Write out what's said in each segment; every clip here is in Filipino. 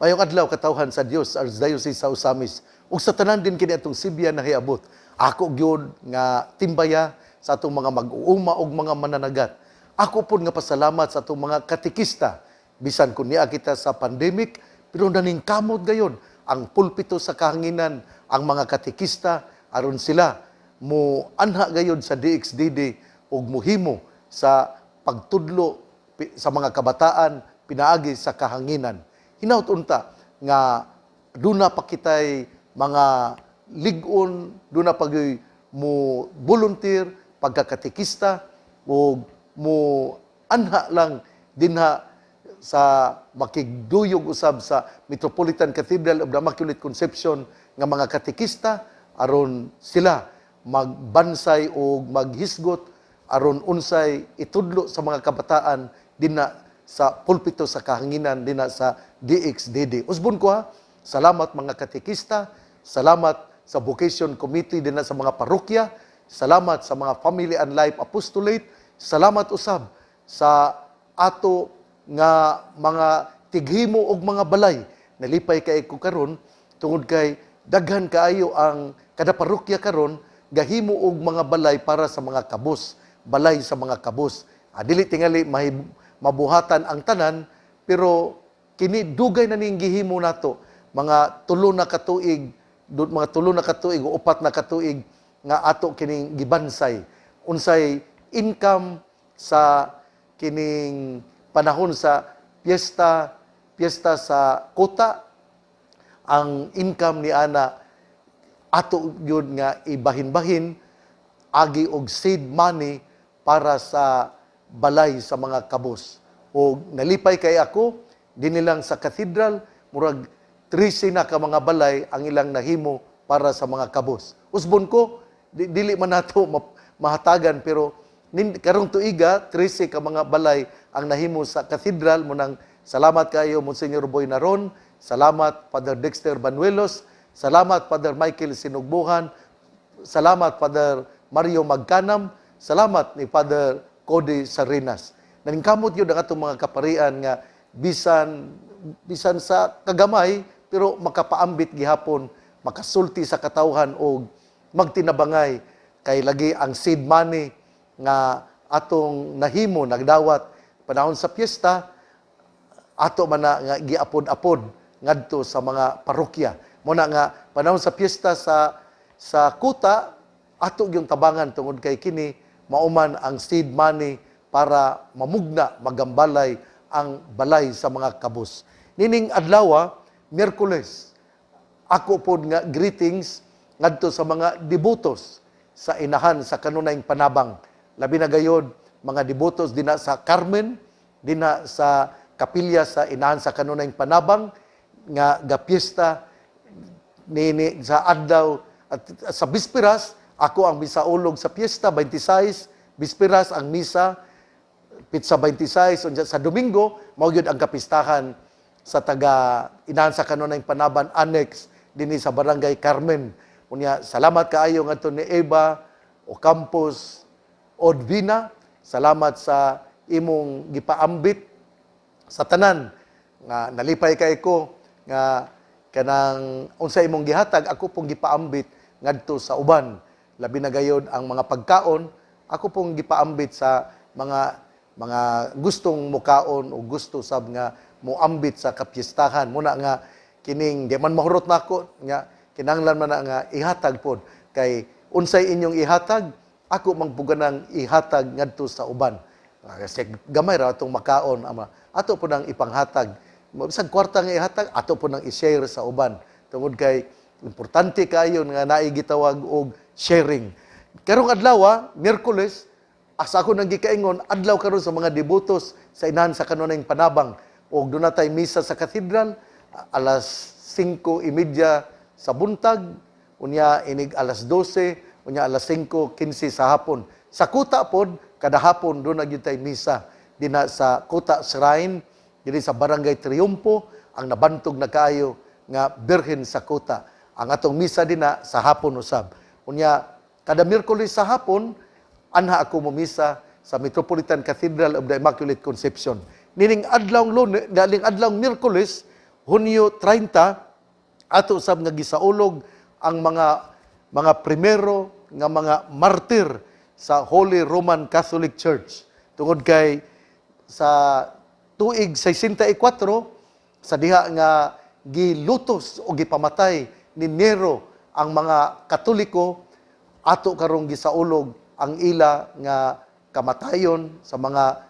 Mayong adlaw katawhan sa Dios as Diocese sa Usamis. Ug sa tanan din kini atong Sibya na hiabot. Ako gyud nga timbaya sa atong mga mag-uuma og mga mananagat. Ako pud nga pasalamat sa atong mga katikista. Bisan kun niya kita sa pandemic, pero naningkamot gayon ang pulpito sa kahanginan, ang mga katikista aron sila mo anha gayud sa DXDD ug muhimo sa pagtudlo sa mga kabataan pinaagi sa kahanginan. Hinaut unta nga duna pa kitay mga ligon, duna pagyoy mo volunteer pagkakatikista o mo anha lang dinha sa makigduyog usab sa Metropolitan Cathedral of the Immaculate Conception nga mga katikista aron sila magbansay o maghisgot aron unsay itudlo sa mga kabataan dinha sa pulpito sa kahanginan dinha sa DXDD. Usbon ko ha, salamat mga katikista, salamat sa Vocation Committee dinha sa mga parokya, salamat sa mga Family and Life Apostolate, salamat usab sa ato nga mga tighimo og mga balay. Nalipay kay ko karon tungod kay daghan kaayo ang kada parokya karon gahimo og mga balay para sa mga kabus, balay sa mga kabus. Dili tingali mabuhatan ang tanan, pero kini dugay na ning gihimo nato mga 3 na katuig, mga 3 na katuig o 4 na katuig nga ato kining gibansay. Unsay income sa kining panahon sa piyesta sa kota, ang income ni ana ato gyud nga ibahin-bahin agi og seed money para sa balay sa mga kabos. O nalipay kay ako dinilang sa cathedral murag 13 na ka mga balay ang ilang nahimo para sa mga kabos. Usbon ko dili man nato mahatagan, pero karong tuiga 13 ka mga balay ang nahimo sa cathedral. Munang salamat kayo Monsignor Boy Naron, salamat Father Dexter Banuelos, salamat Father Michael Sinugbuhan, salamat Father Mario Magkanam, salamat ni Father Cody Sarinas. Naningkamot yun ang atong mga kaparian nga bisan sa kagamay pero makapaambit gihapon, makasulti sa katawhan o magtinabangay kay lagi ang seed money nga atong nahimo nagdawat panahon sa piyesta, ato man na nga giapod-apod ngadto sa mga parokya. Muna nga panahon sa piyesta sa kuta, ato yung tabangan tungod kay kini mauman ang seed money para mamugna, magambalay ang balay sa mga kabus. Nining adlaw, Miyerkules, ako pod nga greetings ngadto sa mga devotos sa inahan sa kanunayng panabang. Labi na gayod mga devotos dina sa Carmen, dina sa kapilya sa inahan sa kanunayng panabang nga gapiesta nini sa adlaw at sa bisperas ako ang misaulog sa piyesta 26, bisperas ang misa pitsa 26 unya sa Domingo mao gyud ang kapistahan sa taga inahan sa kanunayng panaban annex dinhi sa Barangay Carmen. Unya salamat kaayo ngadto ni Eva Ocampos Odvina. Salamat sa imong gipaambit sa tanan nga nalipay kay ko nga kanang unsa imong gihatag ako pong gipaambit ngadto sa uban. Labi na gayod ang mga pagkaon, ako pong gipaambit sa mga gustong mukaon o gusto sab nga moambit sa kapistahan. Muna nga kining di man mahurot nako nga kinahanglan man na nga ihatag pod kay unsay inyong ihatag ako magpuganang ihatag ngadto sa uban. Kasi gamay ra atong makaon ama. Ato po nang ipanghatag. Bisag kwarta nga ihatag, ato po nang i-share sa uban. Tungod kay importante kayo nga naay gitawag og sharing. Karong adlaw, Miyerkules, asa ako nang gikaingon adlaw karon sa mga devotos sa inahan sa kanunayng panabang. Og doon natay misa sa cathedral alas 5:30 sa buntag, unya inig alas 12, unya alas 5:15 sa hapon. Sa kuta pod kada hapon doon nagyutay misa dinha sa Kuta Shrine diri sa Barangay Triumpo, ang nabantog na kaayo nga Birhen sa Kuta. Ang atong misa dinha sa hapon usab. Unya kada Miyerkules sa hapon anha ako momisa sa Metropolitan Cathedral of the Immaculate Conception. Nining adlaw Lunes, daling adlaw Miyerkules, Hunyo 30 ato usab nga gisaulog ang mga primero nga mga martir sa Holy Roman Catholic Church. Tungod kay sa tuig 64 sa diha nga gilutos o gipamatay ni Nero ang mga Katoliko, ato karong gisaulog ang ila nga kamatayon sa mga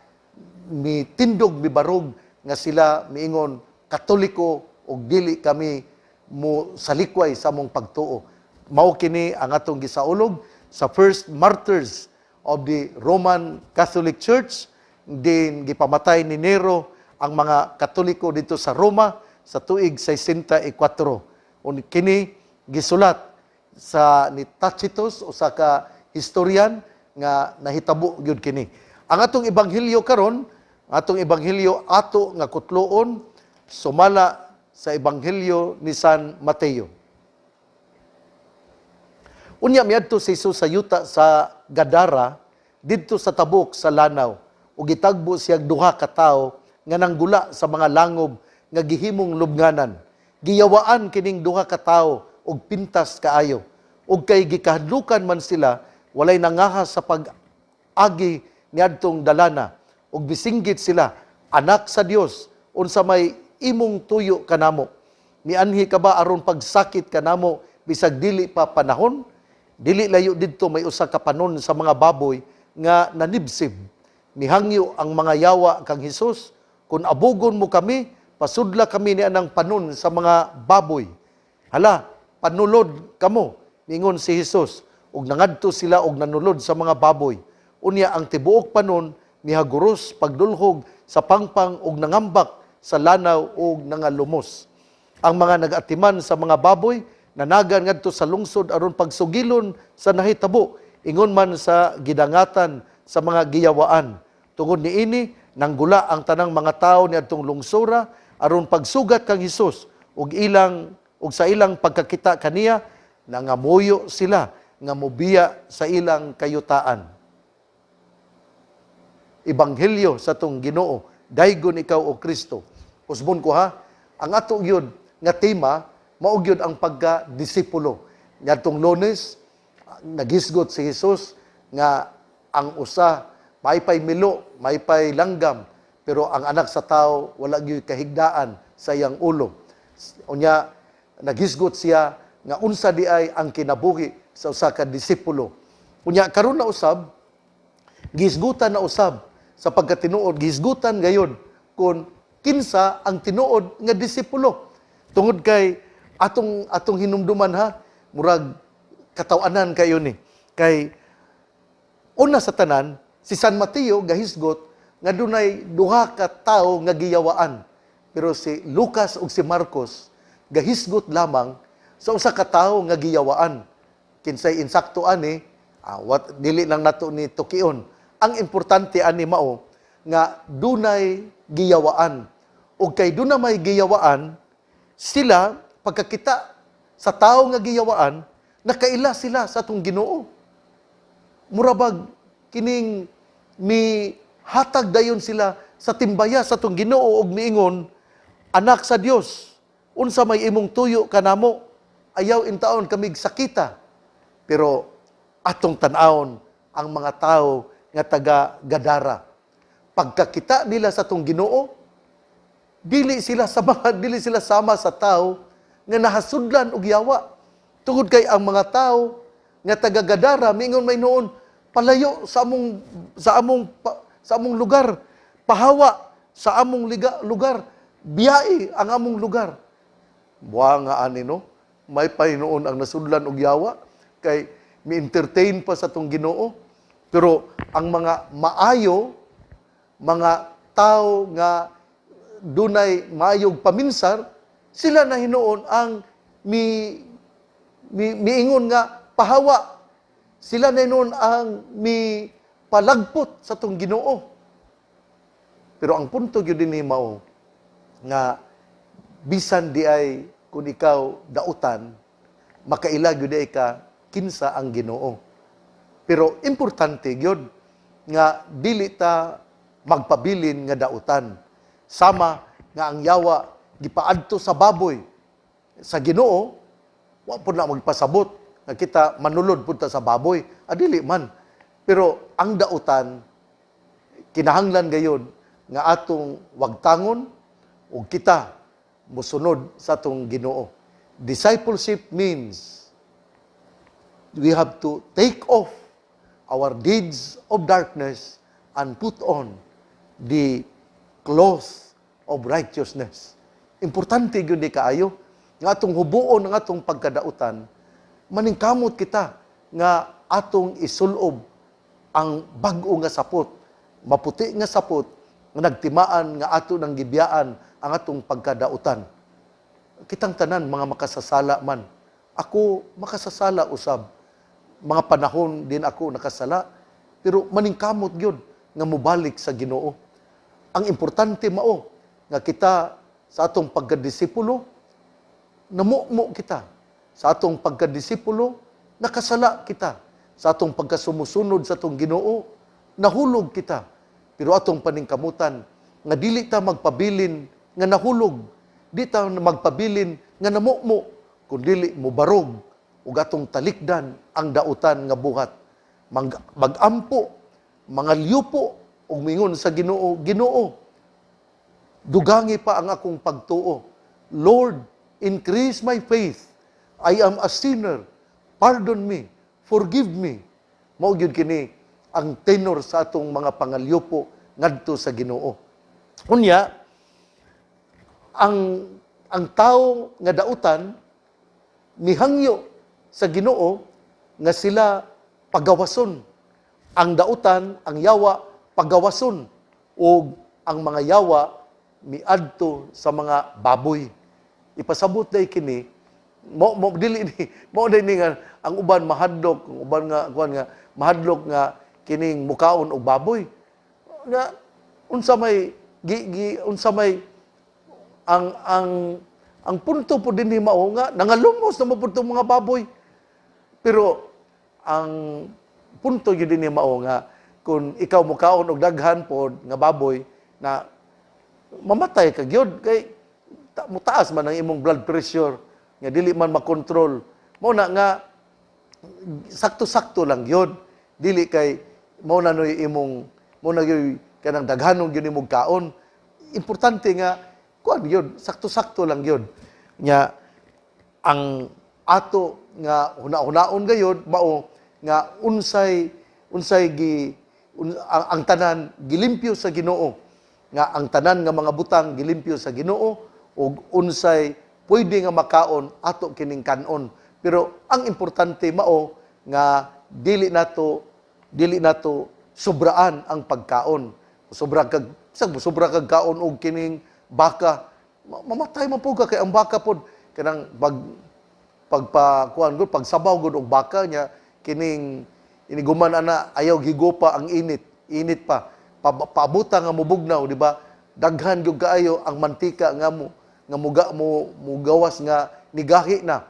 mitindog mibarog nga sila miingon Katoliko ug dili kami mo salikway sa mong pagtuo. Mao kini ang atong gisaulog sa first martyrs of the Roman Catholic Church. Din gipamatay ni Nero ang mga Katoliko dito sa Roma sa tuig 64. Kini gisulat sa ni Tacitus o sa ka historian nga nahitabo gyud kini. Ang atong ebanghelyo karon, atong ebanghelyo ato nga kutloon sumala sa ebanghelyo ni San Mateo. Unya miadto si Jesus sa yuta sa Gadara didto sa tabok sa lanaw ug gitagbo siya duha ka tawo nga nanggula sa mga langob nga gihimong lubnganan. Giyawaan kining duha ka tawo og pintas kaayo ug kay gikahadlukan man sila walay nangahas sa pag-agi niadtong dalana ug bisinggit sila, anak sa Dios, unsa may imong tuyo kanamo? Mianhi ka ba aron pagsakit kanamo bisag dili pa panahon? Dili layo didto may usa ka panon sa mga baboy nga nanibsib. Mihangyo ang mga yawa kang Hesus, kun abugon mo kami, pasudla kami ni anang panon sa mga baboy. Hala, panulod kamo, ningon si Hesus. Ug nangadto sila og nanulod sa mga baboy. Unya ang tibuok panon mihaguros pagdulhog sa pangpang ug nangambak sa lanaw ug nangalumos. Ang mga nagatiman sa mga baboy nanagan ngadto sa lungsod aron pagsugilon sa nahitabo ingon man sa gidangatan sa mga giyawaan. Tungod niini nanggula ang tanang mga tawo niadtong lungsura aron pagsugat kang Hesus ug sa ilang pagkakita kaniya nangamuyo sila nga mobiya sa ilang kayutaan. Ebanghelyo sa tong Ginoo, daygon ikaw o Kristo. Usbon ko ha, ang ato gyud nga tema mao gyud ang pagka-disipulo. Niadtong Lunes nagisgot si Jesus nga ang usa maypay milo, maypay langgam, pero ang anak sa tao wala gyud kahigdaan sa iyang ulo. Unya nagisgot siya nga unsa di ay ang kinabuhi sa usa ka disipulo. Unya karon na usab gisgutan na usab sa pagkatinuod, gisgutan gayon kung kinsa ang tinuod nga disipulo. Tungod kay atong hinumduman ha, murag katawanan kayo ni. Kay una sa tanan, si San Mateo gahisgot nga dunay duha ka tawo nga giyawaan. Pero si Lucas ug si Marcos gahisgot lamang sa usa ka tawo nga giyawaan. Kinsay insakto ani, dili lang nato ni tukion. Ang importante ani mao nga dunay giyawaan. Ug kay dunay may giyawaan, sila pagkakita sa tawo nga giyawaan, nakaila sila sa atong Ginoo. Murabag kining mi hatag dayon sila sa timbaya sa atong Ginoo ug miingon, anak sa Dios, unsa may imong tuyo kanamo, ayaw intaon kamig sakita. Pero atong tan-awon ang mga tao nga taga Gadara. Pagkakita nila sa atong Ginoo, dili sila sama sa tao nga nahasudlan og yawa. Tungod kay ang mga tao nga taga Gadara mingon may noon palayo sa among lugar, pahawa sa among lugar, biyai ang among lugar. Buha nga ani no, may noon ang nasudlan og yawa kay mi-entertain pa sa atong Ginoo. Pero ang mga maayo, mga tao nga dunay maayog paminsar, sila na hinuon ang miingon nga pahawa. Sila na hinuon ang palagpot sa tong Ginoo. Pero ang punto gyud dinhi mao nga bisan di ay kung ikaw dautan, makaila gyud ay ka kinsa ang Ginoo. Pero importante gyud nga dili ta magpabilin nga dautan. Sama nga ang yawa gipaadto sa baboy sa Ginoo, wa po na magpasabot nga kita manulod punta sa baboy. Adili man. Pero ang dautan, kinahanglan gayon nga atong wagtangon o kita musunod sa atong Ginoo. Discipleship means we have to take off our deeds of darkness and put on the cloth of righteousness. Importante yun di kaayo. Nga atong hubuon ng atong pagkadautan, maningkamot kita nga atong isulob ang bag-o nga sapot, maputi nga sapot, nga nagtimaan nga ato ng gibiyaan ang atong pagkadautan. Kitang tanan, mga makasasala man. Ako, makasasala usab. Mga panahon din ako nakasala. Pero maningkamot yun nga mubalik sa Ginoo. Ang importante mao nga kita sa atong pagkadisipulo, namumo kita. Sa atong pagkadisipulo, nakasala kita. Sa atong pagkasumusunod sa atong Ginoo, nahulog kita. Pero atong paningkamutan, nga dili ta magpabilin nga nahulog. Di ta magpabilin nga namumo, kundi mubarog ug atong talikdan ang dautan nga buhat. Magampo, mga liyupo, ug mingon sa Ginoo, Ginoo, dugangi pa ang akong pagtuo. Lord, increase my faith. I am a sinner. Pardon me. Forgive me. Mao gyud kini ang tenor sa atong mga pangalyupo ngadto sa Ginoo. Unya, ang tao nga dautan mihangyo sa Ginoo nga sila pagawason. Ang dautan, ang yawa, pagawason. O ang mga yawa miadto sa mga baboy. Ipasabot day kini, mo dili ni, mo day ni nga ang uban mahadlok, ang uban nga kuan nga mahadlok nga kining mukaon og baboy. Nga unsa may unsa may ang punto po din ni mao nga nangalumos na mapunto mga baboy. Pero ang punto gyud din ni mao nga kung ikaw mukaon og daghan pod nga baboy na mamatay ka gyud kay mutaas man ang imong blood pressure nga dili man makontrol. Mao na nga sakto-sakto lang gyud. Dili kay mao na noy imong mao na gyud kanang daghanon gyud imong kaon. Importante nga kuan gyud, sakto-sakto lang gyud. Nya ang ato nga huna-hunaon gayud mao nga ang tanan gilimpyo sa Ginoo, nga ang tanan nga mga butang gilimpyo sa Ginoo ug unsay pwede nga makaon ato kining kanon. Pero ang importante mao nga dili nato sobraan ang pagkaon. Sobra kag kaon og kining baka, mamatay man po ka kay ang baka pod kanang pagpakuan gud pagsabaw gud og baka nya kining iniguman ana ayaw higupa ang init pa paabuta nga mubugnaw, di ba? Daghan gyud kaayo ang mantika nga mugawas nga nigahi na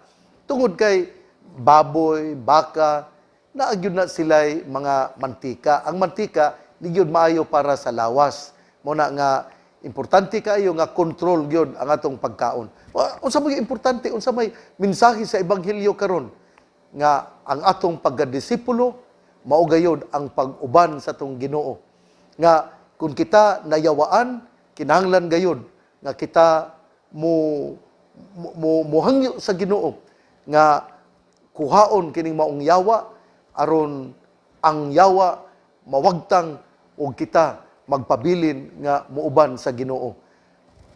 tungod kay baboy, baka naa gyud na sila'y mga mantika. Ang mantika di gyud maayo para sa lawas. Mo na nga importante kaayo nga control gyud ang atong pagkaon. Unsa may importante, unsa may mensahe sa ebanghelyo karon nga ang atong pagdisipulo mao gayud ang pag-uban sa atong Ginoo. Nga kung kita nayawaan, kinahanglan gayud nga kita muhangyo sa Ginoo nga kuhaon kining maong yawa aron ang yawa mawagtang og kita magpabilin nga muuban sa Ginoo.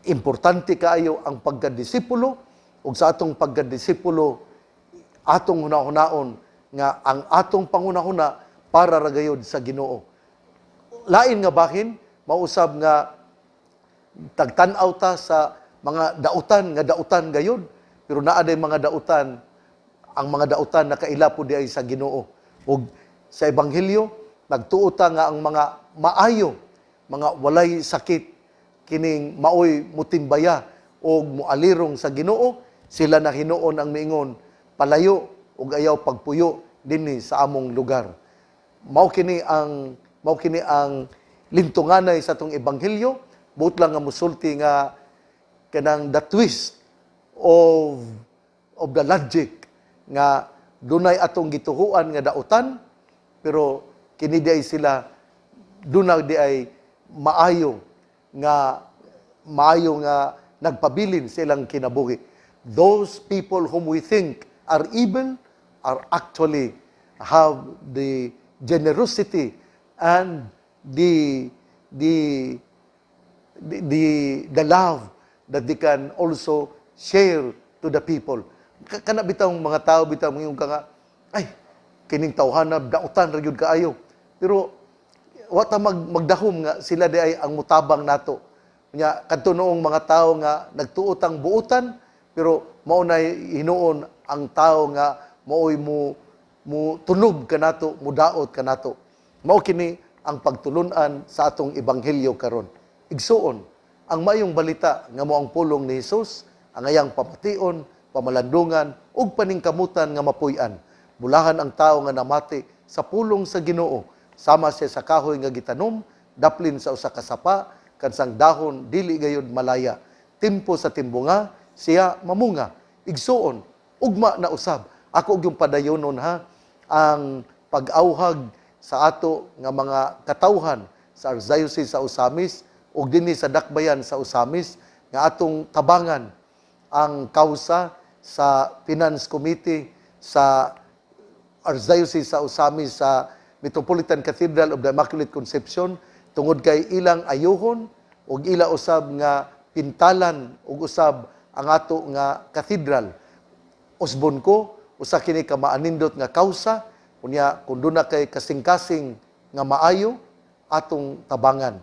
Importante kaayo ang pagkadisipulo ug sa atong pagkadisipulo atong hunahon nga ang atong pangunahuna para ra gayud sa Ginoo. Lain nga bahin mausab nga tagtan-aw ta sa mga dautan gayud, pero naa day mga dautan, ang mga dautan nakaila po di ay sa Ginoo. Ug sa ebanghelyo nagtuo ta nga ang mga maayo, mga walay sakit kining maoy mutimbaya o mualirong sa Ginoo, sila na hinuon ang miingon palayo ug ayaw pagpuyo dinhi sa among lugar. Mao kini ang lintunganay sa atong ebanghelyo, buot lang nga musulti nga kanang the twist of the logic nga dunay atong gituhuan nga dautan, pero kini di ay sila dunay di ay maayo nga nagpabilin silang kinabuhi. Those people whom we think are evil are actually have the generosity and the love that they can also share to the people. Kana bitang mga tao bitang yung nga, ay kining tawhanab dautan ra gyud kaayo. Pero wata magdahom nga sila di ay ang mutabang nato. Nya kadto noong mga tao nga nagtuot ang buutan, pero mao nay hinuon ang tao nga maoy mo tunog kanato, mudaot kanato. Mao kini ang pagtulunan sa atong ebanghelyo karon. Igsuon ang mayong balita nga mao ang pulong ni Hesus, ang ayang pamation, pamalandungan ug paningkamutan nga mapuy-an. Bulahan ang tao nga namati sa pulong sa Ginoo, sama siya sa kahoy nga gitanom, daplin sa usa ka sapa, kansang dahon dili gayud malaya. Timpo sa timbunga, siya mamunga. Igsuon, ugma na usab. Ako og yung padayonon ha, ang pag-auhag sa ato nga mga katawhan sa Archdiocese sa Osamis ug dinhi sa Dakbayan sa Osamis nga atong tabangan ang kausa sa Finance Committee sa Archdiocese sa Osamis sa Metropolitan Cathedral of the Immaculate Conception tungod kay ilang ayuhon ug ila usab nga pintalan ug usab ang ato nga cathedral. Usbon ko usa kini ka maanindot nga kausa unya kun duna kay kasing-kasing nga maayo atong tabangan.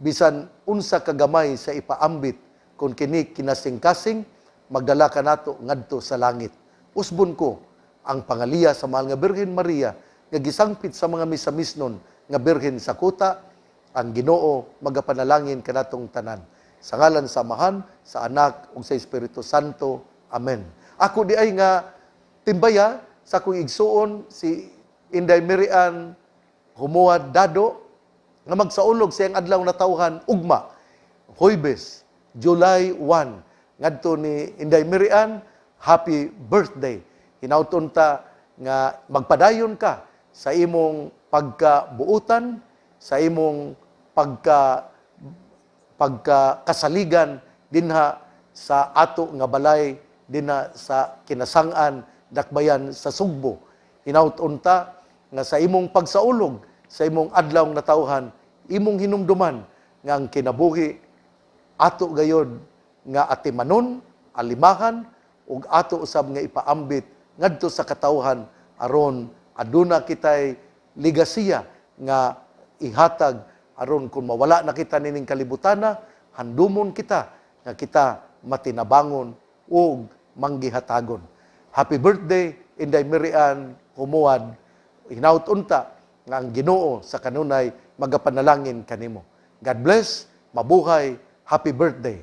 Bisan unsa ka gamay sa ipaambit kun kini kinasing-kasing magdala ka nato ngadto sa langit. Usbon ko ang pangaliya sa mahal nga Birhen Maria nga gisangpit sa mga misamisnon nga birhen sa kuta, ang Ginoo magapanalangin kanatong tanan. Sa ngalan sa Amahan, sa Anak ug sa Espiritu Santo. Amen. Ako di ay nga timbaya sa akong igsuon si Inday Miriam Humuad Dado nga magsaulog sa iyang adlaw na tawhan ugma Huwebes, July 1 ngadto ni Inday Miriam, happy birthday. Hinauton ta nga magpadayon ka sa imong pagkabuutan, sa imong pagkakasaligan dinha sa ato nga balay dinha sa kinasangan Dakbayan sa Sugbo. Hinauton ta nga sa imong pagsaulog sa imong adlaw na tawhan, imong hinumduman nga ang kinabuhi ato gayod nga atimanon, alimahan ug ato usab nga ipaambit ngadto sa katawhan aron aduna kitay ligasiya nga ihatag aron kung mawala na kita nining kalibutana, handumon kita nga kita matinabangon ug manggihatagon. Happy birthday Inday Miriam Humuad. Hinauton ta nga ang Ginoo sa kanunay magapanalangin kanimo. God bless, mabuhay, happy birthday.